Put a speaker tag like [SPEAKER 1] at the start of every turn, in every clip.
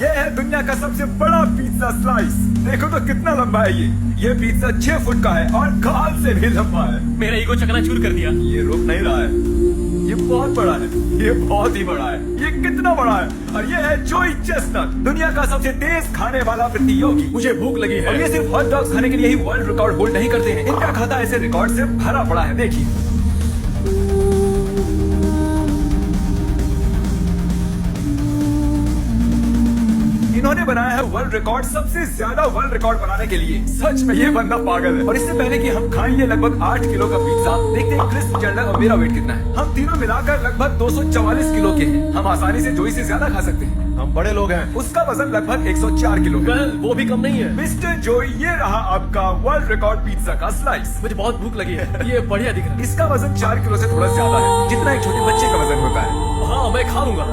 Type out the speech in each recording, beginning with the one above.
[SPEAKER 1] ये है दुनिया का सबसे बड़ा पिज्जा स्लाइस। देखो तो कितना लंबा है ये पिज्जा 6 फुट का है और गाल से भी लंबा है।
[SPEAKER 2] मेरा ईगो चकनाचूर कर दिया।
[SPEAKER 1] ये रुक नहीं रहा है, ये बहुत बड़ा है, ये बहुत ही बड़ा है। ये कितना बड़ा है? और ये है जोई चेस्टनट, दुनिया का सबसे तेज खाने वाला प्रतियोगी।
[SPEAKER 2] मुझे भूख लगी है।
[SPEAKER 1] और ये सिर्फ हॉट डॉग खाने के लिए ही वर्ल्ड रिकॉर्ड होल्ड नहीं करते हैं, इनका खाता ऐसे रिकॉर्ड से भरा पड़ा है। देखिए इन्होंने बनाया है वर्ल्ड रिकॉर्ड, सबसे ज्यादा वर्ल्ड रिकॉर्ड बनाने के लिए। सच में ये बंदा पागल है। और इससे पहले कि हम खाएं ये लगभग 8 किलो का पिज्जा, देखते हैं क्रिस, चैंडलर और मेरा वेट कितना है। हम तीनों मिलाकर लगभग 244 किलो के हैं। हम आसानी से जोई से ज्यादा खा सकते हैं।
[SPEAKER 3] हम बड़े लोग हैं।
[SPEAKER 1] उसका वजन लगभग 104 किलो है।
[SPEAKER 2] वो भी कम नहीं है।
[SPEAKER 1] मिस्टर जोई, ये रहा आपका वर्ल्ड रिकॉर्ड पिज्जा का स्लाइस।
[SPEAKER 2] मुझे बहुत भूख लगी है। ये बढ़िया दिख रहा है।
[SPEAKER 1] इसका वजन 4 किलो से थोड़ा ज्यादा है, जितना एक छोटे बच्चे का वजन होता है।
[SPEAKER 2] हाँ, मैं खा लूंगा।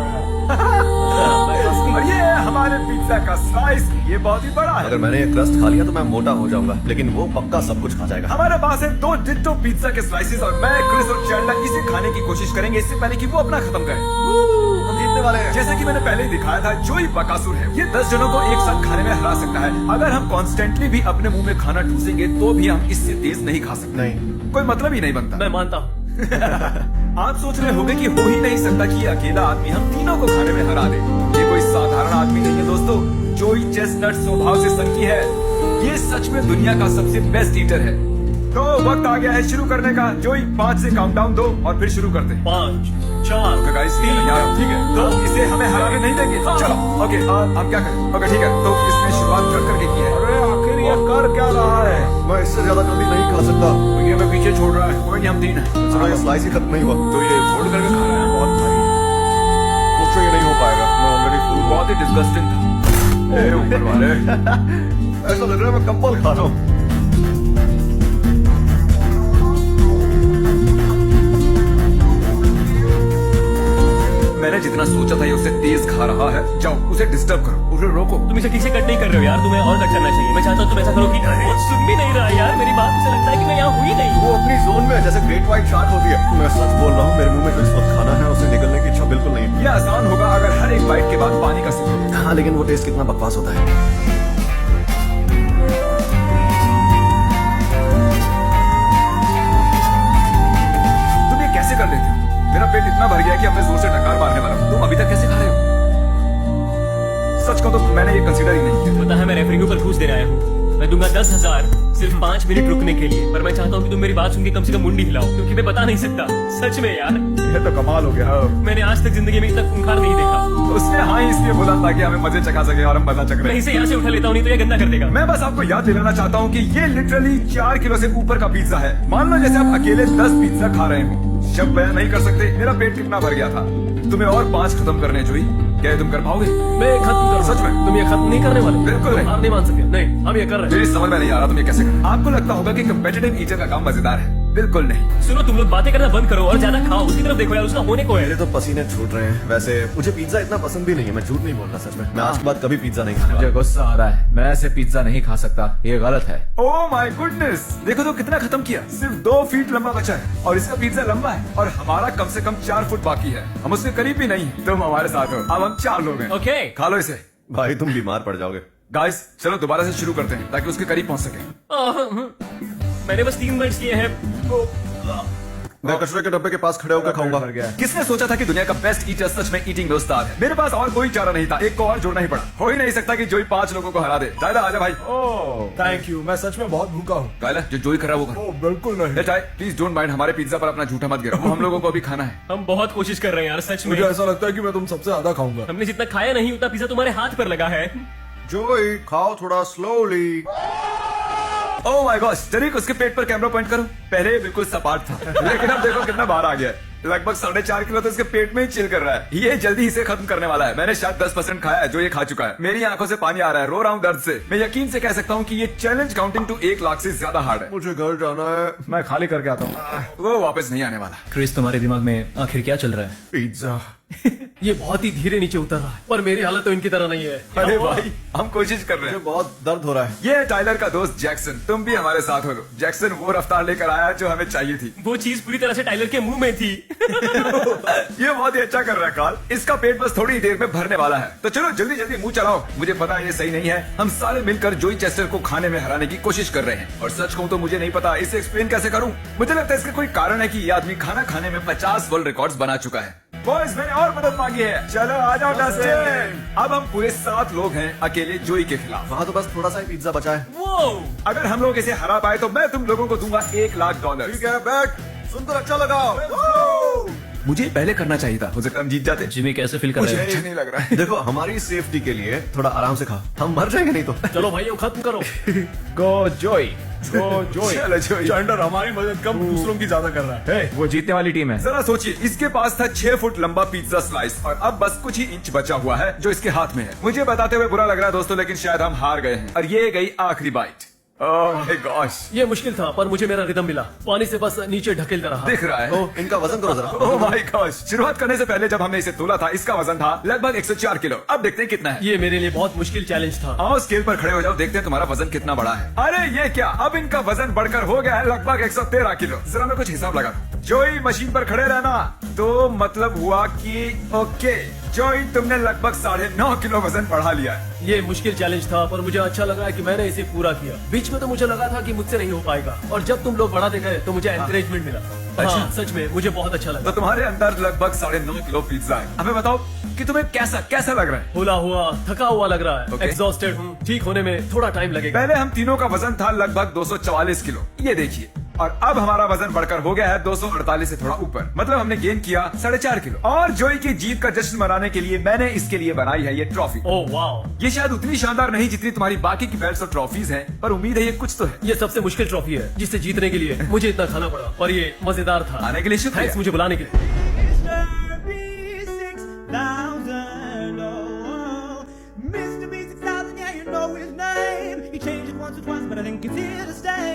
[SPEAKER 1] और ये है हमारे पिज्जा का स्लाइस। ये बहुत ही बड़ा है।
[SPEAKER 3] अगर मैंने ये क्रस्ट खा लिया तो मैं मोटा हो जाऊंगा, लेकिन वो पक्का सब कुछ खा जाएगा।
[SPEAKER 1] हमारे पास है 2 डिट्टो पिज्जा के स्लाइसेस और मैं, क्रिस और चैंडलर इसे खाने की कोशिश करेंगे इससे पहले कि वो अपना खत्म करें।
[SPEAKER 3] हम जीतने वाले हैं।
[SPEAKER 1] जैसे कि मैंने पहले ही दिखाया था, जोई बकासुर है। ये 10 जनों को एक साथ खाने में हरा सकता है। अगर हम कॉन्स्टेंटली भी अपने मुंह में खाना ठूसेंगे तो भी हम इससे तेज नहीं खा सकते।
[SPEAKER 3] नहीं,
[SPEAKER 1] कोई मतलब ही नहीं बनता।
[SPEAKER 2] मैं मानता हूँ।
[SPEAKER 1] आप सोच रहे होंगे कि हो ही नहीं सकता कि ये अकेला आदमी हम तीनों को खाने में हरा दे। ये कोई साधारण आदमी नहीं है दोस्तों। जोई चेस्टनट स्वभाव से संकी है। ये सच में दुनिया का सबसे बेस्ट ईटर है। तो वक्त आ गया है शुरू करने का। जोई 5 से काउंटडाउन दो और फिर शुरू करते हैं।
[SPEAKER 2] 5, 4,
[SPEAKER 1] ओके गाइस, ठीक है। तो इसे हमें हराने नहीं देंगे। चलो ओके, हम क्या करें? ओके ठीक है, तो इसने शुरुआत कर करके की है।
[SPEAKER 3] अरे आखिर ये कर क्या रहा है? मैं इससे ज्यादा जल्दी नहीं खा सकता।
[SPEAKER 1] ये हमें पीछे छोड़ रहा है। कोई नहीं, हम 3 हैं।
[SPEAKER 3] सुनो, ये स्लाइस ही खत्म नहीं हुआ।
[SPEAKER 1] तो ये फोल्ड करके खा रहा है। बहुत भारी,
[SPEAKER 3] मुझसे ये नहीं हो पाएगा। मैं ऑलरेडी फुल।
[SPEAKER 1] बहुत ही डिस्गस्टिंग था। ए ऊपर वाले,
[SPEAKER 3] ऐसा लग रहा है मैं कंबल खा रहा हूँ।
[SPEAKER 1] मैंने जितना सोचा था ये उससे तेज खा रहा है। जाओ उसे डिस्टर्ब करो, उसे रोको।
[SPEAKER 2] तुम इसे ठीक से कट नहीं कर रहे हो यार। तुम्हें और कट करना चाहिए। मैं चाहता हूँ तुम ऐसा करो कि वो सुन भी नहीं रहा यार मेरी बात। मुझे लगता है कि मैं यहाँ हुई नहीं।
[SPEAKER 3] वो अपनी जोन में है, जैसे ग्रेट व्हाइट शार्क होती है। मैं सच बोल रहा हूँ, मेरे मुंह में जो इस वक्त खाना है उसे निकलने की इच्छा बिल्कुल नहीं है।
[SPEAKER 1] ये आसान होगा अगर हर एक बाइट के बाद पानी का सिप लो।
[SPEAKER 3] हाँ, लेकिन वो टेस्ट कितना बकवास होता है।
[SPEAKER 1] तुम ये कैसे कर लेते हो? मेरा पेट इतना भर गया कि अब मैं जोर से डकार मारने वाला हूँ। तुम अभी तक कैसे खा रहे हो? सच कहूँ तो मैंने ये कंसीडर ही नहीं किया।
[SPEAKER 2] पता है मैं रेफरी के ऊपर घूस देने आया हूँ। मैं दूंगा 10,000 सिर्फ 5 मिनट रुकने के लिए। पर मैं चाहता हूँ कि तुम मेरी बात सुन के कम से कम मुंडी हिलाओ, क्योंकि मैं बता नहीं सकता। सच में यार,
[SPEAKER 1] ये तो कमाल हो गया।
[SPEAKER 2] मैंने आज तक जिंदगी में इतना खूंखार नहीं देखा।
[SPEAKER 1] उसने हाँ इसलिए बोला ताकि हमें मजे चखा सके और हम मजा चख
[SPEAKER 2] मैं
[SPEAKER 1] रहे हैं।
[SPEAKER 2] इसे यहाँ से उठा लेता हूँ, नहीं तो ये गंदा कर देगा।
[SPEAKER 1] मैं बस आपको याद दिलाना चाहता हूँ कि ये लिटरली 4 किलो से ऊपर का पिज्जा है। मान लो जैसे आप अकेले 10 पिज्जा खा रहे हो। शब्द बयान नहीं कर सकते मेरा पेट कितना भर गया था। तुम्हें और 5 खत्म करने जोई, क्या ये तुम कर पाओगे?
[SPEAKER 2] मैं खत्म कर
[SPEAKER 1] सच में?
[SPEAKER 2] तुम ये खत्म नहीं करने वाले?
[SPEAKER 1] बिल्कुल नहीं।
[SPEAKER 2] आप नहीं मान सकते। नहीं, हम ये कर रहे हैं।
[SPEAKER 1] मेरी समझ में नहीं आ रहा तुम ये कैसे कर। आपको लगता होगा कि कंपेटिटिव ईटर का काम मजेदार है। बिल्कुल नहीं।
[SPEAKER 2] सुनो, तुम लोग बातें करना बंद करो और ज्यादा खाओ। उसकी तरफ देखो यार, उसका होने को है।
[SPEAKER 3] मेरे तो पसीने छूट रहे हैं। वैसे मुझे पिज्जा इतना पसंद भी नहीं है, मैं झूठ नहीं बोल रहा। सच में मैं आज के बाद कभी पिज्जा नहीं खाऊंगा।
[SPEAKER 1] मुझे गुस्सा आ रहा है। मैं ऐसे पिज्जा नहीं खा सकता, ये गलत है। ओह माय गुडनेस, देखो तो कितना खत्म किया। सिर्फ 2 फीट लंबा बचा है और इसका पिज्जा लंबा है और हमारा कम से कम 4 फुट बाकी है। हम उसके करीब भी नहीं है। तुम हमारे साथ हो। अब हम 4 लोग हैं।
[SPEAKER 2] ओके,
[SPEAKER 1] खा लो इसे।
[SPEAKER 3] भाई तुम बीमार पड़ जाओगे।
[SPEAKER 1] गाइस चलो दोबारा से शुरू करते हैं ताकि उसके करीब पहुंच सके।
[SPEAKER 2] मैंने बस 3 मिनट किए हैं।
[SPEAKER 3] मैं कचरे के डब्बे के पास खड़े होकर खाऊंगा।
[SPEAKER 1] किसने सोचा था कि दुनिया का बेस्ट ईटर सच में ईटिंग में उस्ताद है? मेरे पास और कोई चारा नहीं था, एक को और जोड़ना ही पड़ा। हो ही नहीं सकता कि जोई 5 लोगों को हरा दे। दादा आजा भाई।
[SPEAKER 4] Thank you. मैं सच में बहुत भूखा हूँ।
[SPEAKER 1] कायला जो जोई कर रहा है वो कर।
[SPEAKER 4] बिल्कुल नहीं।
[SPEAKER 1] प्लीज डोंट माइंड, हमारे पिज्जा पर अपना झूठा मत गिराओ। हम लोगों को अभी खाना है।
[SPEAKER 2] हम बहुत कोशिश कर रहे हैं यार, सच में।
[SPEAKER 4] मुझे ऐसा लगता है कि मैं तुम सबसे ज्यादा खाऊंगा।
[SPEAKER 2] हमने जितना खाया नहीं उतना पिज्जा तुम्हारे हाथ पर लगा है।
[SPEAKER 3] जोई खाओ थोड़ा स्लोली।
[SPEAKER 1] ओह माय गॉश, जरीक उसके पेट पर कैमरा पॉइंट करो। पहले ये बिल्कुल सपाट था, लेकिन अब देखो कितना बाहर आ गया है। लगभग 4.5 किलो तो इसके पेट में ही चिल कर रहा है। ये जल्दी इसे खत्म करने वाला है। मैंने शायद 10% खाया है जो ये खा चुका है। मेरी आंखों से पानी आ रहा है, रो रहा हूँ दर्द से। मैं यकीन से कह सकता हूँ कि ये चैलेंज काउंटिंग टू 1 लाख से ज्यादा हार्ड है।
[SPEAKER 3] मुझे घर जाना है।
[SPEAKER 1] मैं खाली करके आता हूँ। वो वापस नहीं आने वाला।
[SPEAKER 2] क्रिस, तुम्हारे दिमाग में आखिर क्या चल रहा है?
[SPEAKER 3] पिज्जा।
[SPEAKER 2] ये बहुत ही धीरे नीचे उतर रहा है, पर मेरी हालत तो इनकी तरह नहीं है।
[SPEAKER 1] अरे भाई हम कोशिश कर रहे
[SPEAKER 3] मुझे
[SPEAKER 1] हैं।
[SPEAKER 3] बहुत दर्द हो रहा है।
[SPEAKER 1] ये है टाइलर का दोस्त जैक्सन, तुम भी हमारे साथ हो लो। जैक्सन वो रफ्तार लेकर आया जो हमें चाहिए थी।
[SPEAKER 2] वो चीज पूरी तरह से टाइलर के मुंह में थी।
[SPEAKER 1] ये बहुत ही अच्छा कर रहा है कार्ल। इसका पेट बस थोड़ी ही देर में भरने वाला है, तो चलो जल्दी जल्दी मुंह चलाओ। मुझे पता है ये सही नहीं है। हम सारे मिलकर जोई चेस्टर को खाने में हराने की कोशिश कर रहे हैं, और सच कहूं तो मुझे नहीं पता इसे एक्सप्लेन कैसे करूं। मुझे लगता है इसका कोई कारण है कि ये आदमी खाना खाने में 50 वर्ल्ड रिकॉर्ड्स बना चुका है। बॉयज मैंने और मदद मांगी है, चलो आ जाओ डस्टिन। अब हम पूरे 7 लोग हैं अकेले जोई के खिलाफ।
[SPEAKER 3] वहाँ तो बस थोड़ा सा ही पिज्जा बचा है।
[SPEAKER 2] वो
[SPEAKER 1] अगर हम लोग इसे हरा पाए तो मैं तुम लोगों को दूंगा $1,00,000।
[SPEAKER 3] ठीक है, बैठ। सुनकर अच्छा लगा।
[SPEAKER 1] मुझे पहले करना चाहिए था, हो सकता है हम जीत जाते।
[SPEAKER 2] जिमी कैसे फील कर
[SPEAKER 1] मुझे
[SPEAKER 2] रहे
[SPEAKER 1] अच्छा नहीं लग रहा है।
[SPEAKER 3] देखो, हमारी सेफ्टी के लिए थोड़ा आराम से खा, हम मर जाएंगे नहीं तो।
[SPEAKER 2] हैं? चलो भाई खत्म करो।
[SPEAKER 4] गो जोई, गो जोई।
[SPEAKER 1] चलो जोई।
[SPEAKER 4] चैंडलर हमारी मदद कम दूसरों की ज्यादा कर रहा है।
[SPEAKER 1] हे, वो जीतने वाली टीम है। जरा सोचिए, इसके पास था 6 फुट लंबा पिज्जा स्लाइस, और अब बस कुछ ही इंच बचा हुआ है जो इसके हाथ में है। मुझे बताते हुए बुरा लग रहा है दोस्तों, लेकिन शायद हम हार गए हैं, और ये गई आखिरी बाइट। ओह माय गॉश,
[SPEAKER 2] ये मुश्किल था, पर मुझे मेरा रिदम मिला। पानी से बस नीचे ढकेलता रहा।
[SPEAKER 1] दिख रहा है।
[SPEAKER 3] ओ, इनका वजन करो जरा।
[SPEAKER 1] ओह माय गॉश, शुरुआत करने से पहले जब हमने इसे तोला था, इसका वजन था लगभग 104 किलो। अब देखते हैं कितना है।
[SPEAKER 2] ये मेरे लिए बहुत मुश्किल चैलेंज था।
[SPEAKER 1] आओ स्केल पर खड़े हो जाओ, देखते हैं तुम्हारा वजन कितना बड़ा है। अरे ये क्या, अब इनका वजन बढ़कर हो गया है लगभग 113 किलो। जरा मैं कुछ हिसाब लगा दूं। जोई मशीन पर खड़े रहना, तो मतलब हुआ कि ओके जोई तुमने लगभग 9.5 किलो वजन बढ़ा लिया है।
[SPEAKER 2] ये मुश्किल चैलेंज था, पर मुझे अच्छा लगा कि मैंने इसे पूरा किया। बीच में तो मुझे लगा था कि मुझसे नहीं हो पाएगा, और जब तुम लोग बढ़ाते गए तो मुझे एनकरेजमेंट मिला। हाँ, सच में मुझे बहुत अच्छा
[SPEAKER 1] तो
[SPEAKER 2] लगा।
[SPEAKER 1] तुम्हारे अंदर लगभग 9.5 किलो पिज्जा है। हमें बताओ कि तुम्हें कैसा कैसा लग रहा है।
[SPEAKER 2] होला हुआ, थका हुआ लग रहा है।
[SPEAKER 1] Okay.
[SPEAKER 2] एग्जॉस्टेड हूँ। ठीक होने में थोड़ा टाइम लगेगा।
[SPEAKER 1] पहले हम तीनों का वजन था लगभग 244 किलो, ये देखिए, और अब हमारा वजन बढ़कर हो गया है 248 से थोड़ा ऊपर। मतलब हमने गेन किया 4.5 किलो। और जोई की जीत का जश्न मनाने के लिए मैंने इसके लिए बनाई है ये ट्रॉफी।
[SPEAKER 2] ओह वाओ,
[SPEAKER 1] ये शायद उतनी शानदार नहीं जितनी तुम्हारी बाकी की बेल्ट्स और ट्रॉफीज हैं, पर उम्मीद है ये कुछ तो है।
[SPEAKER 2] ये सबसे मुश्किल ट्रॉफी है जिसे जीतने के लिए मुझे इतना खाना पड़ा, और ये मजेदार था।
[SPEAKER 1] आने के लिए शुक्रिया।
[SPEAKER 2] थैंक्स मुझे बुलाने के लिए।
[SPEAKER 5] Mr. B6000, oh, Mr. B6000, yeah, you know his name. He changed it once or twice, but I think it's here to stay.